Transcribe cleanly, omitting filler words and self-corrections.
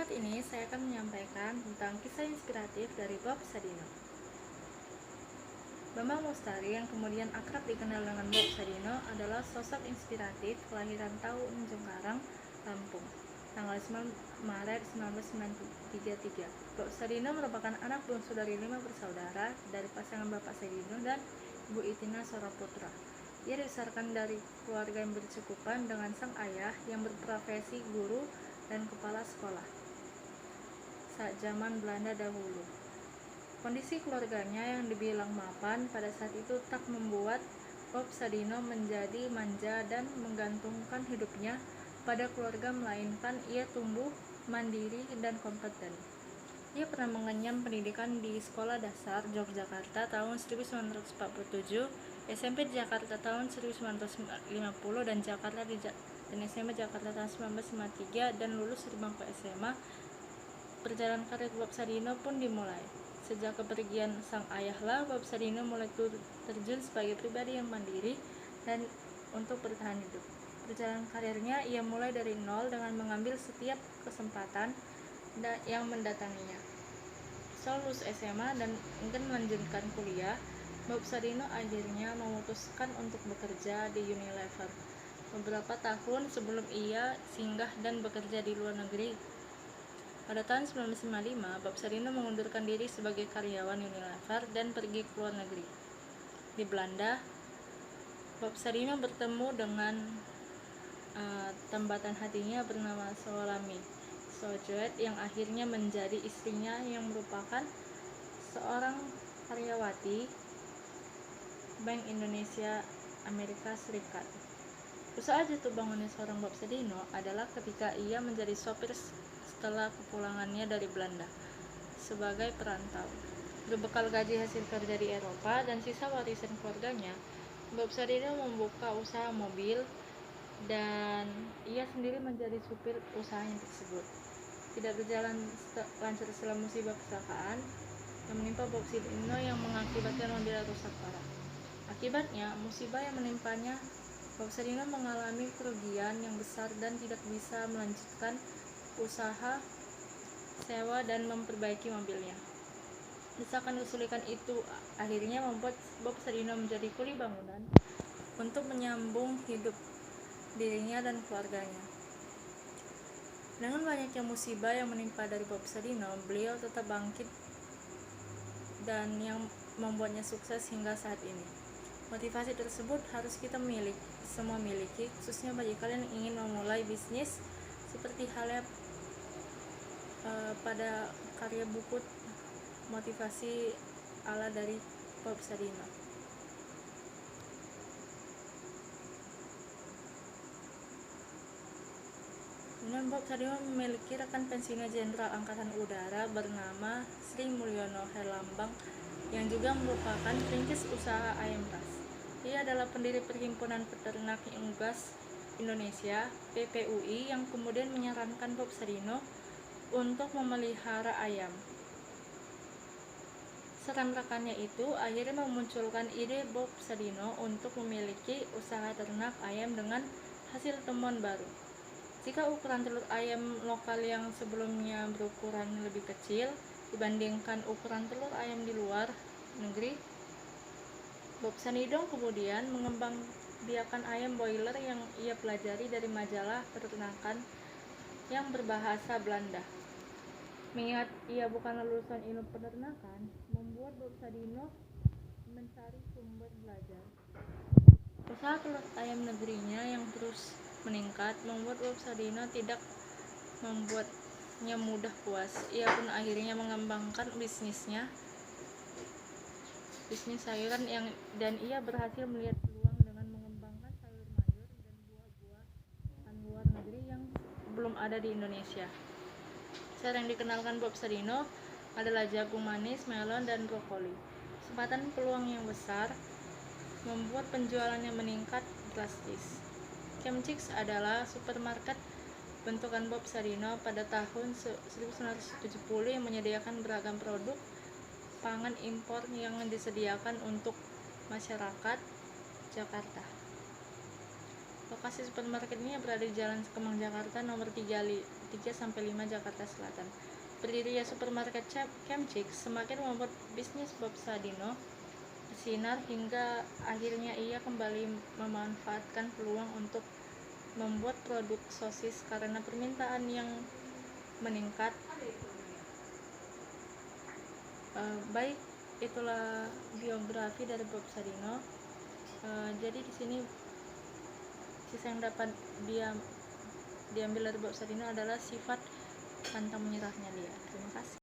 Saat ini saya akan menyampaikan tentang kisah inspiratif dari Bob Sadino. Bambang Mustari yang kemudian akrab dikenal dengan Bob Sadino adalah sosok inspiratif kelahiran tahun Jengkarang, Lampung, tanggal 9 Maret 1933. Bob Sadino merupakan anak bungsu dari 5 bersaudara dari pasangan Bapak Sadino dan Ibu Itina Soraputra. Ia dibesarkan dari keluarga yang berkecukupan dengan sang ayah yang berprofesi guru dan kepala sekolah saat zaman Belanda dahulu. Kondisi keluarganya yang dibilang mapan pada saat itu tak membuat Bob Sadino menjadi manja dan menggantungkan hidupnya pada keluarga, melainkan ia tumbuh mandiri dan kompeten. Ia pernah mengenyam pendidikan di Sekolah Dasar Yogyakarta tahun 1947, SMP di Jakarta tahun 1950, dan SMP Jakarta tahun 1953, dan lulus di bangku SMA. Perjalanan karir Bob Sadino pun dimulai. Sejak kepergian sang ayahlah, Bob Sadino mulai terjun sebagai pribadi yang mandiri dan untuk bertahan hidup. Perjalanan karirnya ia mulai dari nol dengan mengambil setiap kesempatan yang mendatanginya. Setelah lulus SMA dan ingin melanjutkan kuliah, Bob Sadino akhirnya memutuskan untuk bekerja di Unilever beberapa tahun sebelum ia singgah dan bekerja di luar negeri. Pada tahun 1955, Bob Sadino mengundurkan diri sebagai karyawan Unilever dan pergi ke luar negeri. Di Belanda, Bob Sadino bertemu dengan tambatan hatinya bernama Salome Sojewet yang akhirnya menjadi istrinya, yang merupakan seorang karyawati Bank Indonesia Amerika Serikat. Usaha jatuh bangunnya seorang Bob Sadino adalah ketika ia menjadi sopir setelah kepulangannya dari Belanda sebagai perantau. Berbekal gaji hasil kerja di Eropa dan sisa warisan keluarganya, Bob Sadino membuka usaha mobil dan ia sendiri menjadi supir usahanya tersebut. Tidak berjalan lancar setelah musibah kecelakaan yang menimpa Bob Sadino yang mengakibatkan mobilnya rusak parah. Akibatnya, musibah yang menimpanya, Bob Sadino mengalami kerugian yang besar dan tidak bisa melanjutkan usaha sewa dan memperbaiki mobilnya. Desakan kesulitan itu akhirnya membuat Bob Sadino menjadi kuli bangunan untuk menyambung hidup dirinya dan keluarganya. Dengan banyaknya musibah yang menimpa dari Bob Sadino, beliau tetap bangkit dan yang membuatnya sukses hingga saat ini. Motivasi tersebut harus kita semua miliki, khususnya bagi kalian yang ingin memulai bisnis, seperti halnya pada karya buku motivasi ala dari Bob Sadino. Kemudian Bob Sadino memiliki rekan pensiunnya Jenderal Angkatan Udara bernama Sri Mulyono Herlambang yang juga merupakan perintis usaha ayam ras. Ia adalah pendiri Perhimpunan Peternak Unggas Indonesia (PPUI) yang kemudian menyarankan Bob Sadino untuk memelihara ayam. Saran rekannya itu akhirnya memunculkan ide Bob Sadino untuk memiliki usaha ternak ayam dengan hasil temuan baru. Jika ukuran telur ayam lokal yang sebelumnya berukuran lebih kecil dibandingkan ukuran telur ayam di luar negeri, Bob Sadino kemudian mengembangbiakan ayam boiler yang ia pelajari dari majalah peternakan yang berbahasa Belanda. Mengingat ia bukan lulusan ilmu peternakan, membuat Bob Sadino mencari sumber belajar. Usaha telur ayam negerinya yang terus meningkat membuat Bob Sadino tidak membuatnya mudah puas. Ia pun akhirnya mengembangkan bisnis sayuran dan ia berhasil melihat peluang dengan mengembangkan sayur-mayur dan buah-buahan luar negeri yang belum ada di Indonesia. Sayur yang dikenalkan Bob Sadino adalah jagung manis, melon, dan brokoli. Kesempatan peluang yang besar membuat penjualannya meningkat drastis. Chemchicks adalah supermarket bentukan Bob Sadino pada tahun 1970 yang menyediakan beragam produk pangan impor yang disediakan untuk masyarakat Jakarta. Lokasi supermarket ini berada di Jalan Kemang Jakarta nomor 35 3-5 Jakarta Selatan. Berdirinya supermarket Kemcik semakin membuat bisnis Bob Sadino bersinar hingga akhirnya ia kembali memanfaatkan peluang untuk membuat produk sosis karena permintaan yang meningkat. Baik, itulah biografi dari Bob Sadino. Jadi di sini sisa yang dapat diambil dari Bob Sadino adalah sifat pantang menyerahnya dia. Terima kasih.